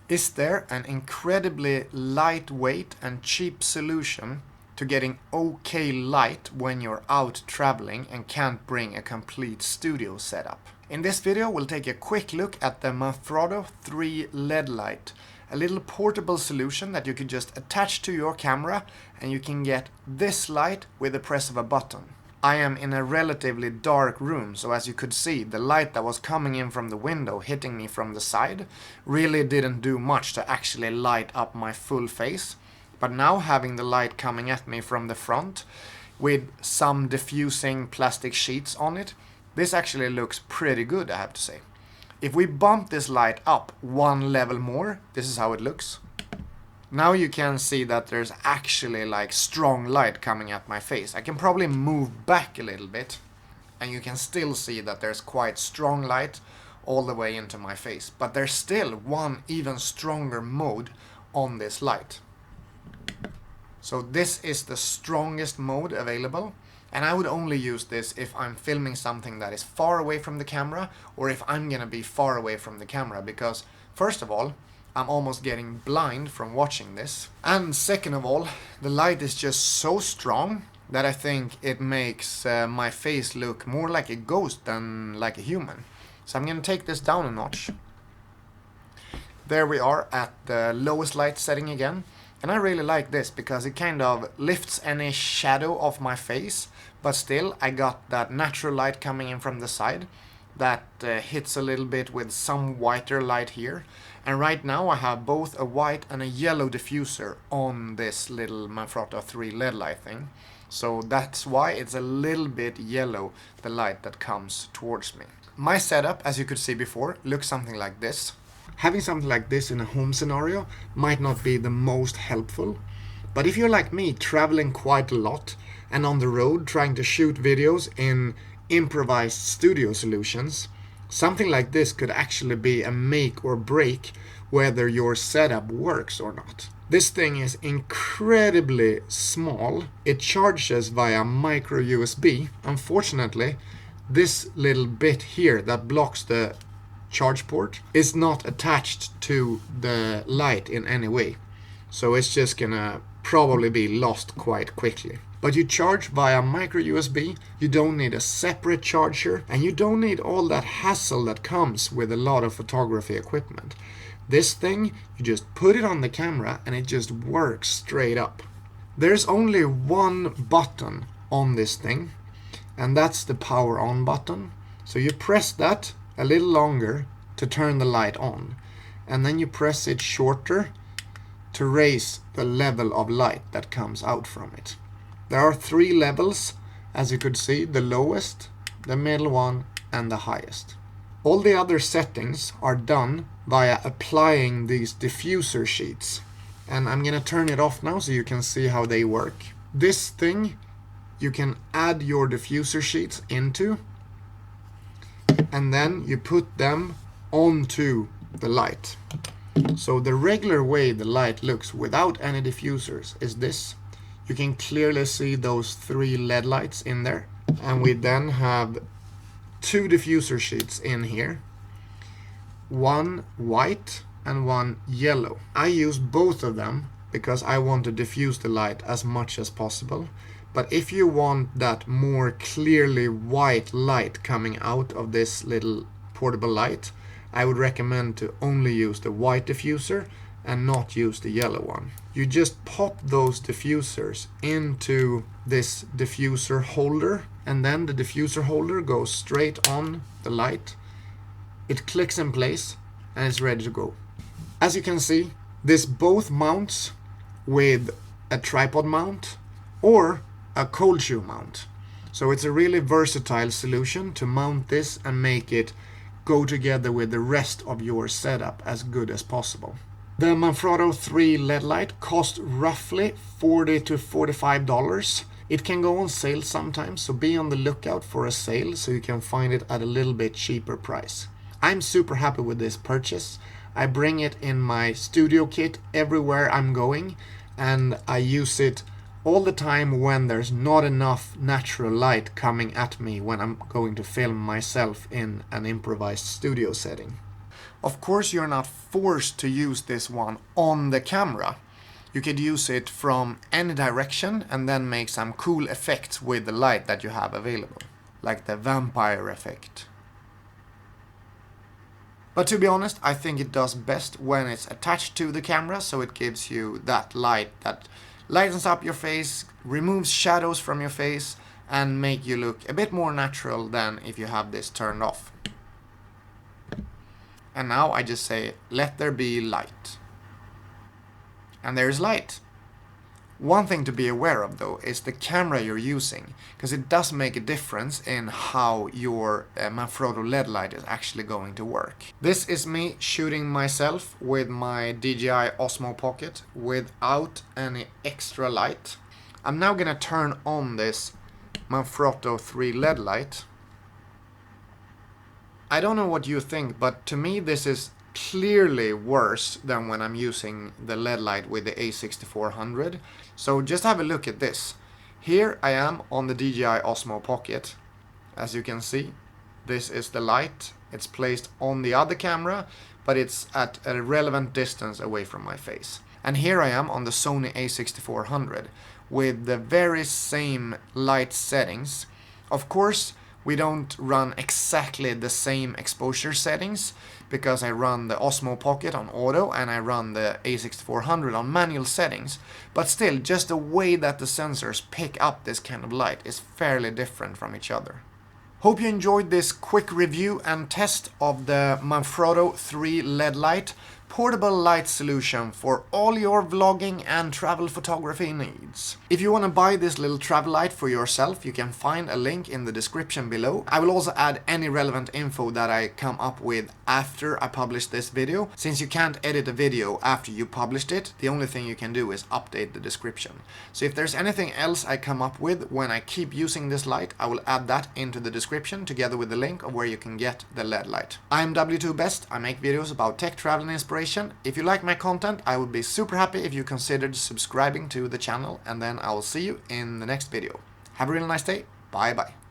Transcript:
Is there an incredibly lightweight and cheap solution to getting okay light when you're out traveling and can't bring a complete studio setup? In this video we'll take a quick look at the Manfrotto 3 LED light, a little portable solution that you can just attach to your camera and you can get this light with the press of a button. I am in a relatively dark room, so as you could see, the light that was coming in from the window hitting me from the side really didn't do much to actually light up my full face. But now having the light coming at me from the front with some diffusing plastic sheets on it, this actually looks pretty good, I have to say. If we bump this light up one level more, this is how it looks. Now you can see that there's actually like strong light coming at my face. I can probably move back a little bit and you can still see that there's quite strong light all the way into my face. But there's still one even stronger mode on this light. So this is the strongest mode available, and I would only use this if I'm filming something that is far away from the camera or if I'm gonna be far away from the camera, because first of all, I'm almost getting blind from watching this. And second of all, the light is just so strong that I think it makes my face look more like a ghost than like a human. So I'm gonna take this down a notch. There we are at the lowest light setting again. And I really like this because it kind of lifts any shadow off my face, but still I got that natural light coming in from the side that hits a little bit with some whiter light here. And right now I have both a white and a yellow diffuser on this little Manfrotto 3 LED light thing. So that's why it's a little bit yellow, the light that comes towards me. My setup, as you could see before, looks something like this. Having something like this in a home scenario might not be the most helpful, but if you're like me, traveling quite a lot and on the road trying to shoot videos in improvised studio solutions, something like this could actually be a make or break whether your setup works or not. This thing is incredibly small. It charges via micro USB. Unfortunately, this little bit here that blocks the charge port is not attached to the light in any way. So it's just gonna probably be lost quite quickly. But you charge via micro USB, you don't need a separate charger, and you don't need all that hassle that comes with a lot of photography equipment. This thing, you just put it on the camera and it just works straight up. There's only one button on this thing, and that's the power on button. So you press that a little longer to turn the light on, and then you press it shorter to raise the level of light that comes out from it. There are 3 levels, as you could see, the lowest, the middle one, and the highest. All the other settings are done via applying these diffuser sheets. And I'm gonna turn it off now so you can see how they work. This thing you can add your diffuser sheets into, and then you put them onto the light. So the regular way the light looks without any diffusers is this. You can clearly see those 3 LED lights in there. And we then have 2 diffuser sheets in here. One white and one yellow. I use both of them because I want to diffuse the light as much as possible. But if you want that more clearly white light coming out of this little portable light, I would recommend to only use the white diffuser and not use the yellow one. You just pop those diffusers into this diffuser holder, and then the diffuser holder goes straight on the light. It clicks in place and it's ready to go. As you can see, this both mounts with a tripod mount or a cold shoe mount. So it's a really versatile solution to mount this and make it go together with the rest of your setup as good as possible. The Manfrotto 3 LED light cost roughly $40 to $45. It can go on sale sometimes, so be on the lookout for a sale so you can find it at a little bit cheaper price. I'm super happy with this purchase. I bring it in my studio kit everywhere I'm going, and I use it all the time when there's not enough natural light coming at me when I'm going to film myself in an improvised studio setting. Of course, you're not forced to use this one on the camera. You could use it from any direction and then make some cool effects with the light that you have available, like the vampire effect. But to be honest, I think it does best when it's attached to the camera, so it gives you that light that lightens up your face, removes shadows from your face, and make you look a bit more natural than if you have this turned off. And now I just say, let there be light. And there's light. One thing to be aware of though is the camera you're using, because it does make a difference in how your Manfrotto LED light is actually going to work. This is me shooting myself with my DJI Osmo Pocket without any extra light. I'm now gonna turn on this Manfrotto 3 LED light. I don't know what you think, but to me this is clearly worse than when I'm using the LED light with the A6400. So just have a look at this. Here I am on the DJI Osmo Pocket. As you can see, this is the light. It's placed on the other camera, but it's at a relevant distance away from my face. And here I am on the Sony A6400 with the very same light settings. Of course, we don't run exactly the same exposure settings because I run the Osmo Pocket on auto and I run the A6400 on manual settings. But still, just the way that the sensors pick up this kind of light is fairly different from each other. Hope you enjoyed this quick review and test of the Manfrotto 3 LED light, portable light solution for all your vlogging and travel photography needs. If you want to buy this little travel light for yourself, you can find a link in the description below. I will also add any relevant info that I come up with after I publish this video. Since you can't edit a video after you published it, the only thing you can do is update the description. So if there's anything else I come up with when I keep using this light, I will add that into the description together with the link of where you can get the LED light. I'm W2Best. I make videos about tech, travel and inspiration. If you like my content, I would be super happy if you considered subscribing to the channel, and then I will see you in the next video. Have a really nice day. Bye bye.